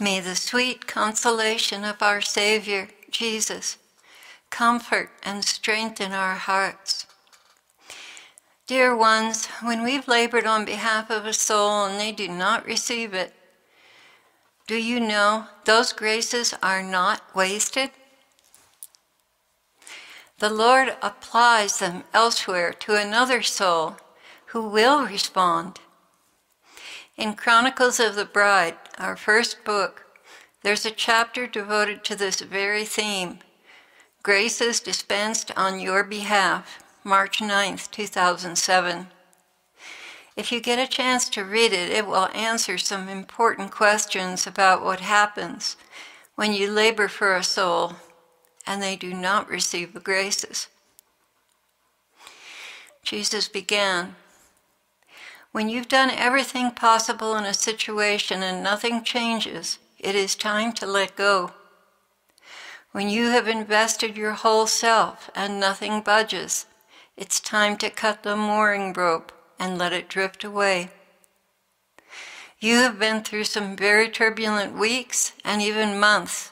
May the sweet consolation of our Savior, Jesus, comfort and strengthen our hearts. Dear ones, when we've labored on behalf of a soul and they do not receive it, do you know those graces are not wasted? The Lord applies them elsewhere to another soul who will respond. In Chronicles of the Bride, our first book, there's a chapter devoted to this very theme, Graces Dispensed on Your Behalf, March 9th, 2007. If you get a chance to read it, it will answer some important questions about what happens when you labor for a soul and they do not receive the graces. Jesus began, when you've done everything possible in a situation and nothing changes, it is time to let go. When you have invested your whole self and nothing budges, it's time to cut the mooring rope and let it drift away. You have been through some very turbulent weeks and even months,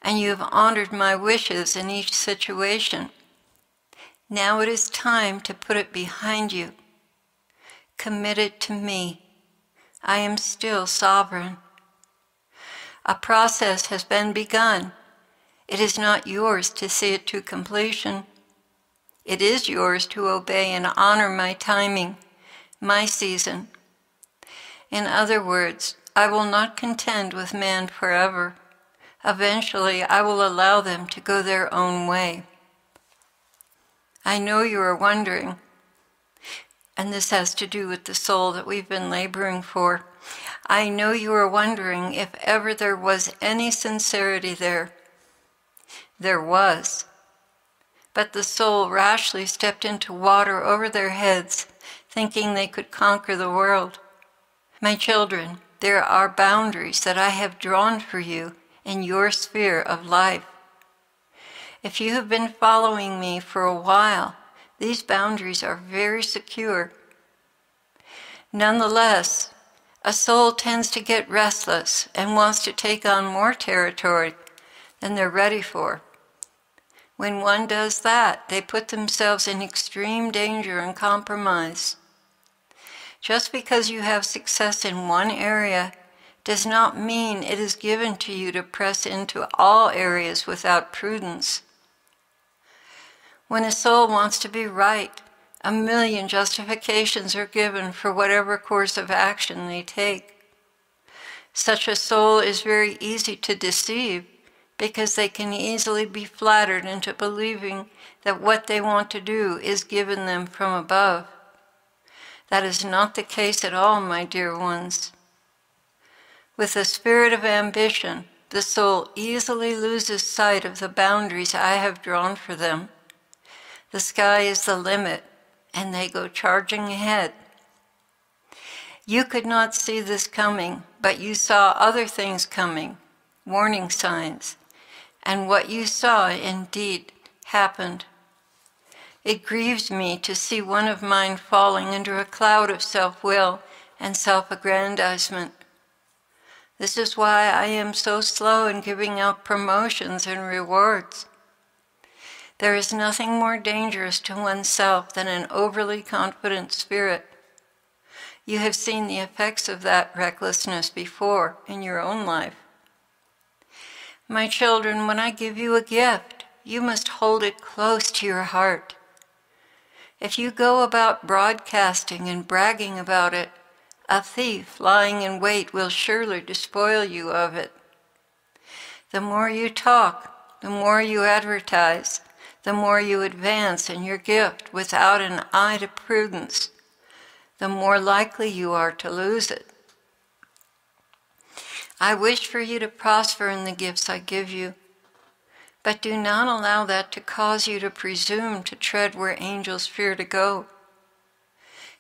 and you have honored my wishes in each situation. Now it is time to put it behind you. Commit it to me. I am still sovereign. A process has been begun. It is not yours to see it to completion. It is yours to obey and honor my timing, my season. In other words, I will not contend with man forever. Eventually, I will allow them to go their own way. I know you are wondering, and this has to do with the soul that we've been laboring for. I know you are wondering if ever there was any sincerity there. There was. But the soul rashly stepped into water over their heads, thinking they could conquer the world. My children, there are boundaries that I have drawn for you in your sphere of life. If you have been following me for a while, these boundaries are very secure. Nonetheless, a soul tends to get restless and wants to take on more territory than they're ready for. When one does that, they put themselves in extreme danger and compromise. Just because you have success in one area does not mean it is given to you to press into all areas without prudence. When a soul wants to be right, 1,000,000 justifications are given for whatever course of action they take. Such a soul is very easy to deceive because they can easily be flattered into believing that what they want to do is given them from above. That is not the case at all, my dear ones. With the spirit of ambition, the soul easily loses sight of the boundaries I have drawn for them. The sky is the limit, and they go charging ahead. You could not see this coming, but you saw other things coming, warning signs, and what you saw indeed happened. It grieves me to see one of mine falling under a cloud of self-will and self-aggrandizement. This is why I am so slow in giving out promotions and rewards. There is nothing more dangerous to oneself than an overly confident spirit. You have seen the effects of that recklessness before in your own life. My children, when I give you a gift, you must hold it close to your heart. If you go about broadcasting and bragging about it, a thief lying in wait will surely despoil you of it. The more you talk, the more you advertise, the more you advance in your gift without an eye to prudence, the more likely you are to lose it. I wish for you to prosper in the gifts I give you, but do not allow that to cause you to presume to tread where angels fear to go.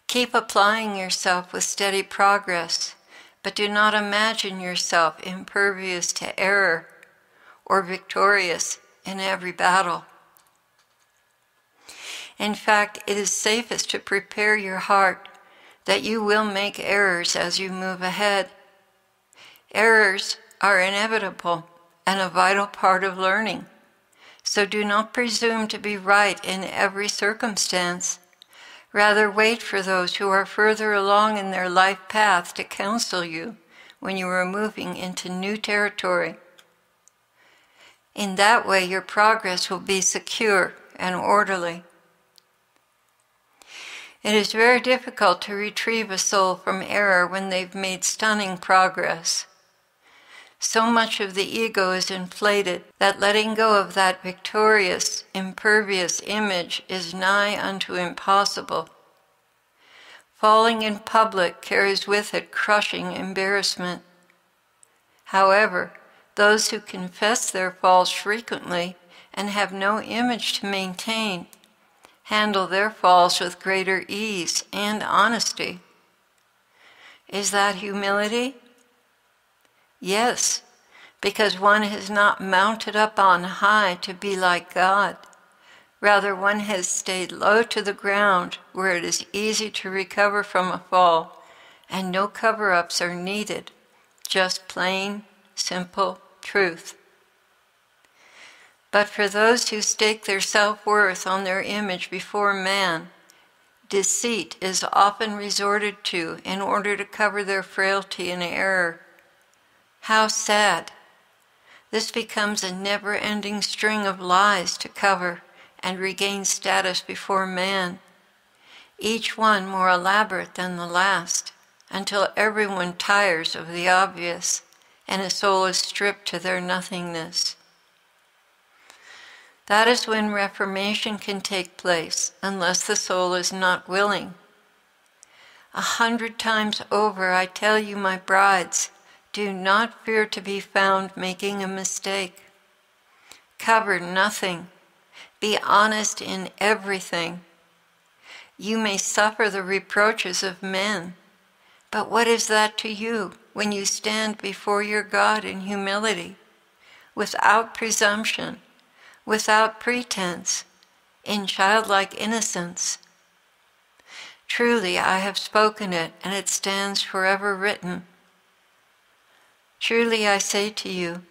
Keep applying yourself with steady progress, but do not imagine yourself impervious to error or victorious in every battle. In fact, it is safest to prepare your heart that you will make errors as you move ahead. Errors are inevitable and a vital part of learning. So do not presume to be right in every circumstance. Rather, wait for those who are further along in their life path to counsel you when you are moving into new territory. In that way, your progress will be secure and orderly. It is very difficult to retrieve a soul from error when they've made stunning progress. So much of the ego is inflated that letting go of that victorious, impervious image is nigh unto impossible. Falling in public carries with it crushing embarrassment. However, those who confess their falls frequently and have no image to maintain handle their falls with greater ease and honesty. Is that humility? Yes, because one has not mounted up on high to be like God. Rather, one has stayed low to the ground where it is easy to recover from a fall, and no cover-ups are needed, just plain, simple truth. But for those who stake their self-worth on their image before man, deceit is often resorted to in order to cover their frailty and error. How sad! This becomes a never-ending string of lies to cover and regain status before man, each one more elaborate than the last, until everyone tires of the obvious and a soul is stripped to their nothingness. That is when reformation can take place, unless the soul is not willing. 100 times over I tell you, my brides, do not fear to be found making a mistake. Cover nothing. Be honest in everything. You may suffer the reproaches of men, but what is that to you when you stand before your God in humility, without presumption, without pretense, in childlike innocence? Truly, I have spoken it, and it stands forever written. Truly, I say to you,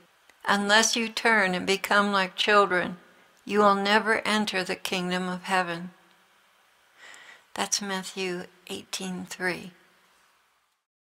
unless you turn and become like children, you will never enter the kingdom of heaven. That's Matthew 18:3.